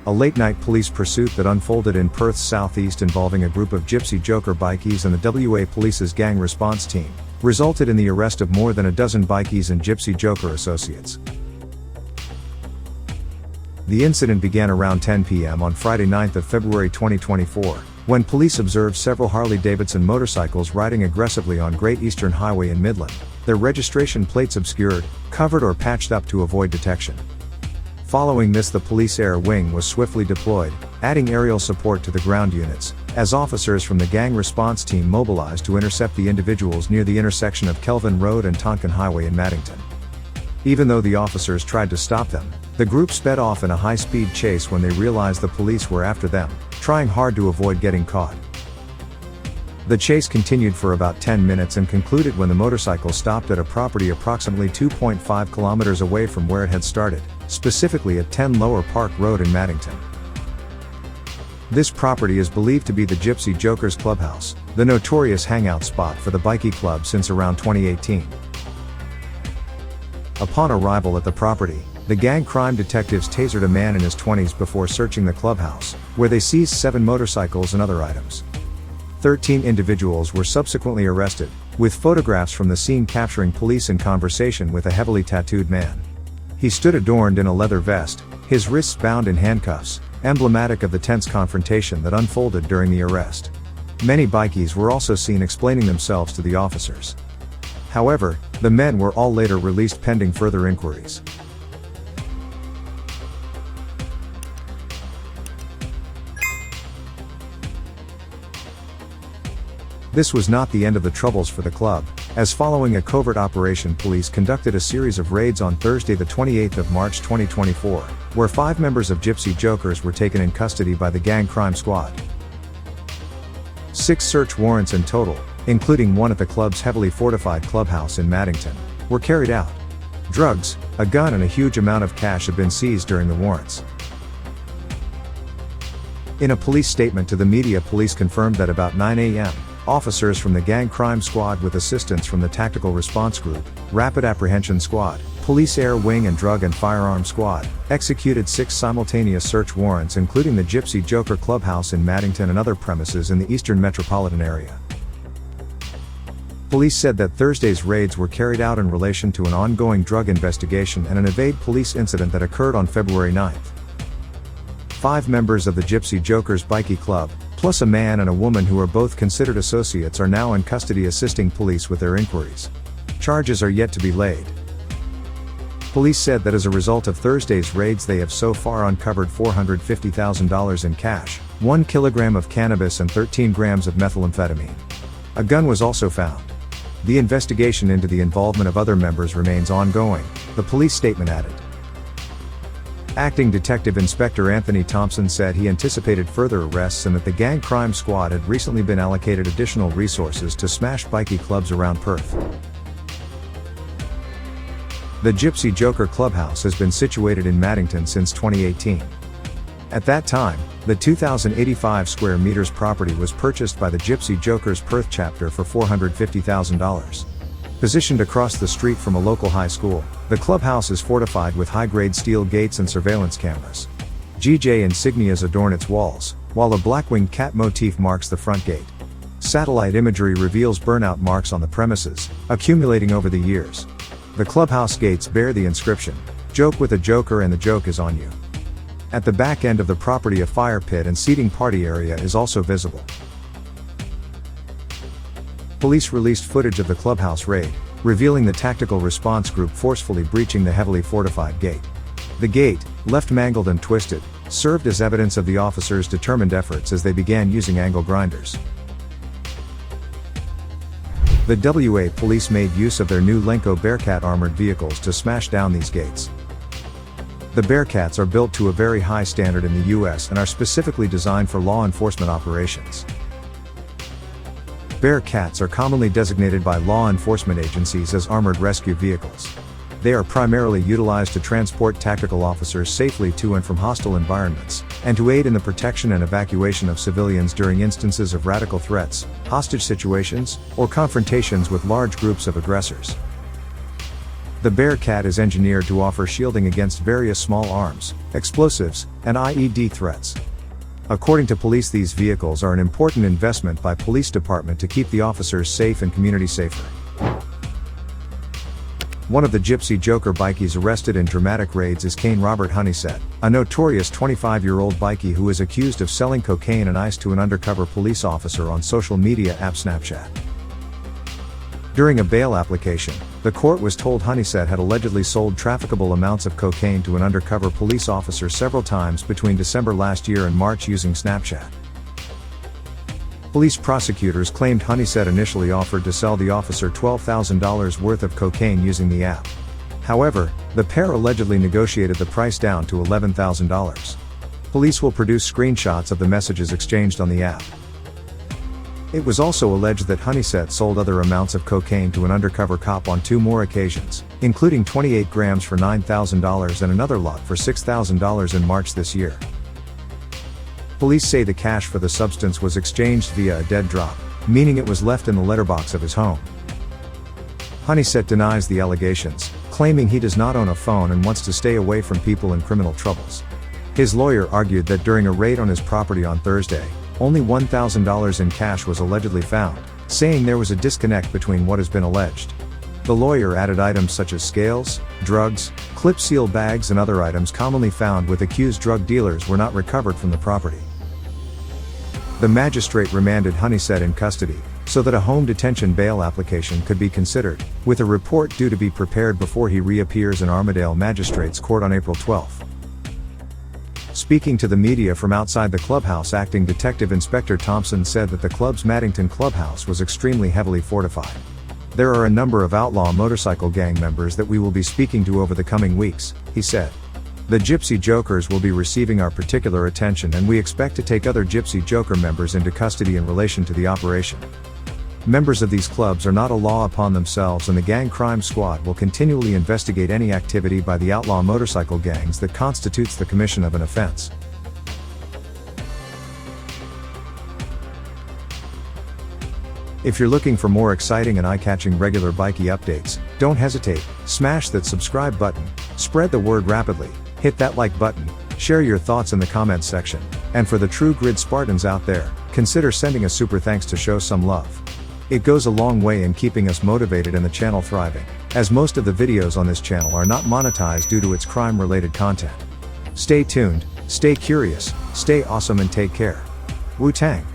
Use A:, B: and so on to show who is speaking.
A: A late-night police pursuit that unfolded in Perth's southeast involving a group of Gypsy Joker bikies and the WA Police's gang response team, resulted in the arrest of more than a dozen bikies and Gypsy Joker Associates. The incident began around 10 p.m. on Friday 9th of February 2024, when police observed several Harley Davidson motorcycles riding aggressively on Great Eastern Highway in Midland, their registration plates obscured, covered or patched up to avoid detection. Following this, the police air wing was swiftly deployed, adding aerial support to the ground units, as officers from the gang response team mobilized to intercept the individuals near the intersection of Kelvin Road and Tonkin Highway in Maddington. Even though the officers tried to stop them, the group sped off in a high-speed chase when they realized the police were after them, trying hard to avoid getting caught. The chase continued for about 10 minutes and concluded when the motorcycle stopped at a property approximately 2.5 kilometers away from where it had started, specifically at 10 Lower Park Road in Maddington. This property is believed to be the Gypsy Jokers Clubhouse, the notorious hangout spot for the bikie club since around 2018. Upon arrival at the property, the gang crime detectives tasered a man in his 20s before searching the clubhouse, where they seized 7 motorcycles and other items. 13 individuals were subsequently arrested, with photographs from the scene capturing police in conversation with a heavily tattooed man. He stood adorned in a leather vest, his wrists bound in handcuffs, emblematic of the tense confrontation that unfolded during the arrest. Many bikies were also seen explaining themselves to the officers. However, the men were all later released pending further inquiries. This was not the end of the troubles for the club, as following a covert operation, police conducted a series of raids on Thursday the 28th of March 2024, where 5 members of Gypsy Jokers were taken in custody by the gang crime squad. 6 search warrants in total, including one at the club's heavily fortified clubhouse in Maddington, were carried out. Drugs, a gun and a huge amount of cash have been seized during the warrants. In a police statement to the media, police confirmed that about 9 a.m., officers from the gang crime squad with assistance from the Tactical Response Group, Rapid Apprehension Squad, Police Air Wing and Drug and Firearm Squad, executed 6 simultaneous search warrants including the Gypsy Joker Clubhouse in Maddington and other premises in the eastern metropolitan area. Police said that Thursday's raids were carried out in relation to an ongoing drug investigation and an evade police incident that occurred on February 9th. 5 members of the Gypsy Jokers Bikie Club, plus a man and a woman who are both considered associates, are now in custody assisting police with their inquiries. Charges are yet to be laid. Police said that as a result of Thursday's raids they have so far uncovered $450,000 in cash, 1 kilogram of cannabis and 13 grams of methamphetamine. A gun was also found. The investigation into the involvement of other members remains ongoing, the police statement added. Acting Detective Inspector Anthony Thompson said he anticipated further arrests and that the gang crime squad had recently been allocated additional resources to smash bikie clubs around Perth. The Gypsy Joker Clubhouse has been situated in Maddington since 2018. At that time, the 2,085 square meters property was purchased by the Gypsy Jokers Perth chapter for $450,000. Positioned across the street from a local high school, the clubhouse is fortified with high-grade steel gates and surveillance cameras. GJ insignias adorn its walls, while a black-winged cat motif marks the front gate. Satellite imagery reveals burnout marks on the premises, accumulating over the years. The clubhouse gates bear the inscription, "Joke with a Joker and the joke is on you." At the back end of the property, a fire pit and seating party area is also visible. Police released footage of the clubhouse raid, revealing the Tactical Response Group forcefully breaching the heavily fortified gate. The gate, left mangled and twisted, served as evidence of the officers' determined efforts as they began using angle grinders. The WA police made use of their new Lenco Bearcat armored vehicles to smash down these gates. The Bearcats are built to a very high standard in the US and are specifically designed for law enforcement operations. Bearcats are commonly designated by law enforcement agencies as armored rescue vehicles. They are primarily utilized to transport tactical officers safely to and from hostile environments, and to aid in the protection and evacuation of civilians during instances of radical threats, hostage situations, or confrontations with large groups of aggressors. The Bearcat is engineered to offer shielding against various small arms, explosives, and IED threats. According to police, these vehicles are an important investment by police department to keep the officers safe and community safer. One of the Gypsy Joker bikies arrested in dramatic raids is Kane Robert Honeysett, a notorious 25-year-old bikie who is accused of selling cocaine and ice to an undercover police officer on social media app Snapchat. During a bail application, the court was told Honeysett had allegedly sold trafficable amounts of cocaine to an undercover police officer several times between December last year and March using Snapchat. Police prosecutors claimed Honeysett initially offered to sell the officer $12,000 worth of cocaine using the app. However, the pair allegedly negotiated the price down to $11,000. Police will produce screenshots of the messages exchanged on the app. It was also alleged that Honeysett sold other amounts of cocaine to an undercover cop on 2 more occasions, including 28 grams for $9,000 and another lot for $6,000 in March this year. Police say the cash for the substance was exchanged via a dead drop, meaning it was left in the letterbox of his home. Honeysett denies the allegations, claiming he does not own a phone and wants to stay away from people in criminal troubles. His lawyer argued that during a raid on his property on Thursday, only $1,000 in cash was allegedly found, saying there was a disconnect between what has been alleged. The lawyer added items such as scales, drugs, clip seal bags and other items commonly found with accused drug dealers were not recovered from the property. The magistrate remanded Honeysett in custody, so that a home detention bail application could be considered, with a report due to be prepared before he reappears in Armadale Magistrates Court on April 12. Speaking to the media from outside the clubhouse, Acting Detective Inspector Thompson said that the club's Maddington clubhouse was extremely heavily fortified. There are a number of outlaw motorcycle gang members that we will be speaking to over the coming weeks, he said. The Gypsy Jokers will be receiving our particular attention, and we expect to take other Gypsy Joker members into custody in relation to the operation. Members of these clubs are not a law upon themselves, and the Gang Crime Squad will continually investigate any activity by the outlaw motorcycle gangs that constitutes the commission of an offense. If you're looking for more exciting and eye-catching regular bikie updates, don't hesitate, smash that subscribe button, spread the word rapidly, hit that like button, share your thoughts in the comments section, and for the true grid Spartans out there, consider sending a super thanks to show some love. It goes a long way in keeping us motivated and the channel thriving, as most of the videos on this channel are not monetized due to its crime-related content. Stay tuned, stay curious, stay awesome and take care. Wu-Tang!